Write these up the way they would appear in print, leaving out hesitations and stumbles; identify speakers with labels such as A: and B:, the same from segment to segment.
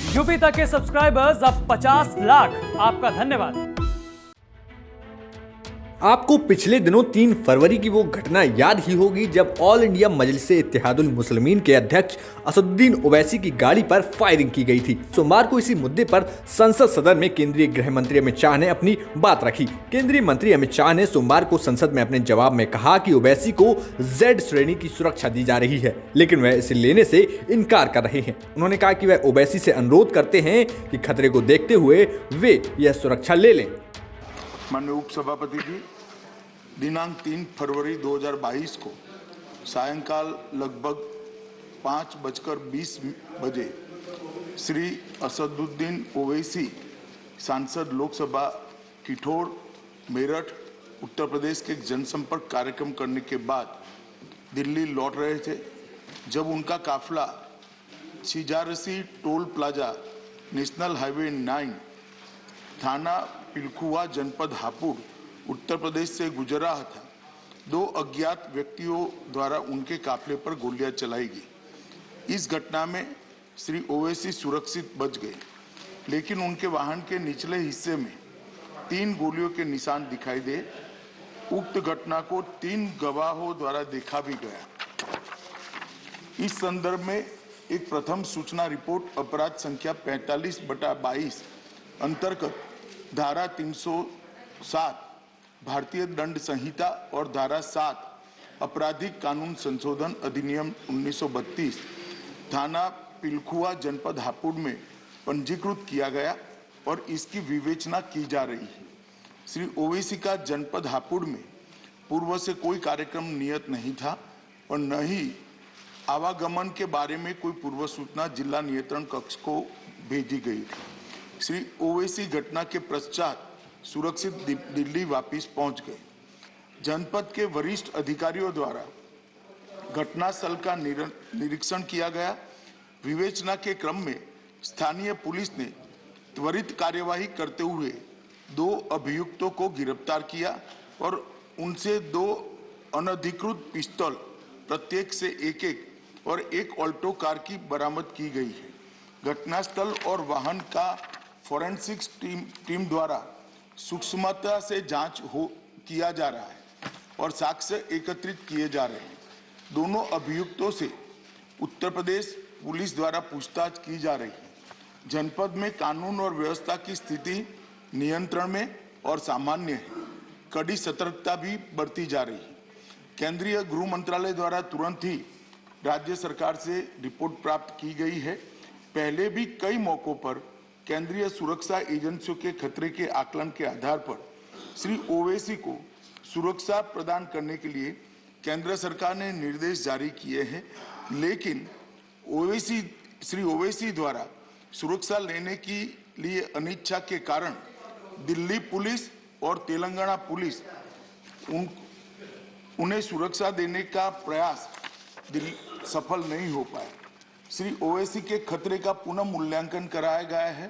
A: UP तक के subscribers अब 50 लाख। आपका धन्यवाद।
B: आपको पिछले दिनों 3 फरवरी की वो घटना याद ही होगी जब ऑल इंडिया मजलिस इत्तेहादुल मुस्लिमीन के अध्यक्ष असदुद्दीन ओवैसी की गाड़ी पर फायरिंग की गई थी। सोमवार को इसी मुद्दे पर संसद सदन में केंद्रीय गृह मंत्री अमित शाह ने अपनी बात रखी। केंद्रीय मंत्री अमित शाह ने सोमवार को संसद में अपने जवाब में कहा कि ओवैसी को Z श्रेणी की सुरक्षा दी जा रही है, लेकिन वह इसे लेने से इनकार कर रहे हैं। उन्होंने कहा कि वह ओवैसी से अनुरोध करते हैं कि खतरे को देखते हुए वे यह सुरक्षा ले लें।
C: माननीय उपसभापति जी, दिनांक 3 फरवरी 2022 को सायंकाल लगभग 5:20 बजे श्री असदुद्दीन ओवैसी सांसद लोकसभा किठौड़ मेरठ उत्तर प्रदेश के जनसंपर्क कार्यक्रम करने के बाद दिल्ली लौट रहे थे। जब उनका काफिला Chhijarsi toll plaza national highway 9 थाना पिलखुआ जनपद हापुड़ उत्तर प्रदेश से गुजर रहा था, 2 अज्ञात व्यक्तियों द्वारा उनके काफिले पर गोलियां चलाई गई। इस घटना में श्री ओवैसी सुरक्षित बच गए, लेकिन उनके वाहन के निचले हिस्से में 3 गोलियों के निशान दिखाई दे। उक्त घटना को 3 गवाहों द्वारा देखा भी गया। इस संदर्भ में एक प्रथम सूचना रिपोर्ट अपराध संख्या 45/22 अंतर्गत धारा 307 भारतीय दंड संहिता और धारा 7 आपराधिक कानून संशोधन अधिनियम 1932 थाना पिलखुआ जनपद हापुड़ में पंजीकृत किया गया और इसकी विवेचना की जा रही है। श्री ओवैसी का जनपद हापुड़ में पूर्व से कोई कार्यक्रम नियत नहीं था और न ही आवागमन के बारे में कोई पूर्व सूचना जिला नियंत्रण कक्ष को भेजी गई थी। श्री ओवैसी घटना के पश्चात सुरक्षित दिल्ली वापस पहुंच गए। जनपद के वरिष्ठ अधिकारियों द्वारा घटनास्थल का निरीक्षण किया गया। विवेचना के क्रम में स्थानीय पुलिस ने त्वरित कार्यवाही करते हुए 2 अभियुक्तों को गिरफ्तार किया और उनसे 2 अनधिकृत पिस्तौल प्रत्येक से 1-1 और 1 ऑल्टो कार की बरामद की गई है। घटनास्थल और वाहन का फोरेंसिक्स टीम द्वारा सूक्ष्मता से जांच किया जा रहा है और साक्ष्य एकत्रित किए जा रहे हैं। दोनों अभियुक्तों से उत्तर प्रदेश पुलिस द्वारा पूछताछ की जा रही है। जनपद में कानून और व्यवस्था की स्थिति नियंत्रण में और सामान्य है। कड़ी सतर्कता भी बरती जा रही है। केंद्रीय गृह मंत्रालय द्वारा तुरंत ही राज्य सरकार से रिपोर्ट प्राप्त की गई है। पहले भी कई मौकों पर केंद्रीय सुरक्षा एजेंसियों के खतरे के आकलन के आधार पर श्री ओवैसी को सुरक्षा प्रदान करने के लिए केंद्र सरकार ने निर्देश जारी किए हैं, लेकिन श्री ओवैसी द्वारा सुरक्षा लेने के लिए अनिच्छा के कारण दिल्ली पुलिस और तेलंगाना पुलिस उन्हें सुरक्षा देने का प्रयास सफल नहीं हो पाया। श्री ओवैसी के खतरे का पुनः मूल्यांकन कराया गया है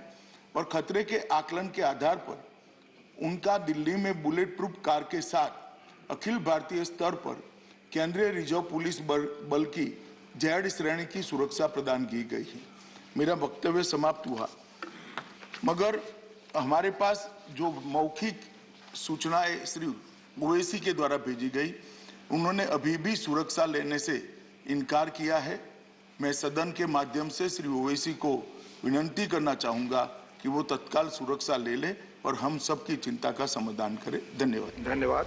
C: और खतरे के आकलन के आधार पर उनका दिल्ली में बुलेट प्रूफ कार के साथ अखिल भारतीय स्तर पर केंद्रीय रिजर्व पुलिस बल की Z श्रेणी की सुरक्षा प्रदान की गई है। मेरा वक्तव्य समाप्त हुआ, मगर हमारे पास जो मौखिक सूचनाएं श्री ओवैसी के द्वारा भेजी गई, उन्होंने अभी भी सुरक्षा लेने से इनकार किया है। मैं सदन के माध्यम से श्री ओवैसी को विनती करना चाहूंगा कि वो तत्काल सुरक्षा ले ले और हम सबकी चिंता का समाधान करें। धन्यवाद।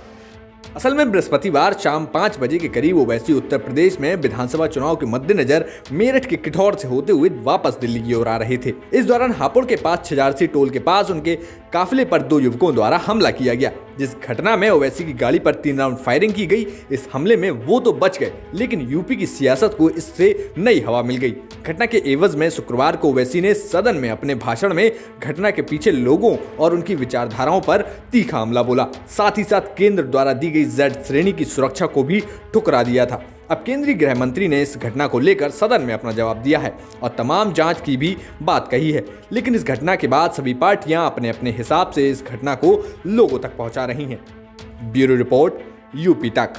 B: असल में बृहस्पतिवार शाम 5 बजे के करीब ओवैसी उत्तर प्रदेश में विधानसभा चुनाव के मद्देनजर मेरठ के किठौर से होते हुए वापस दिल्ली की ओर आ रहे थे। इस दौरान हापुड़ के पास छिजारसी टोल के पास उनके काफिले पर 2 युवकों द्वारा हमला किया गया, जिस घटना में ओवैसी की गाड़ी पर 3 राउंड फायरिंग की गई। इस हमले में वो तो बच गए, लेकिन यूपी की सियासत को इससे नई हवा मिल गई। घटना के एवज में शुक्रवार को ओवैसी ने सदन में अपने भाषण में घटना के पीछे लोगों और उनकी विचारधाराओं पर तीखा हमला बोला। साथ ही साथ केंद्र द्वारा दी गई Z श्रेणी की सुरक्षा को भी ठुकरा दिया था। अब केंद्रीय गृह मंत्री ने इस घटना को लेकर सदन में अपना जवाब दिया है और तमाम जांच की भी बात कही है, लेकिन इस घटना के बाद सभी पार्टियां अपने अपने हिसाब से इस घटना को लोगों तक पहुंचा रही हैं। ब्यूरो रिपोर्ट, यूपी तक।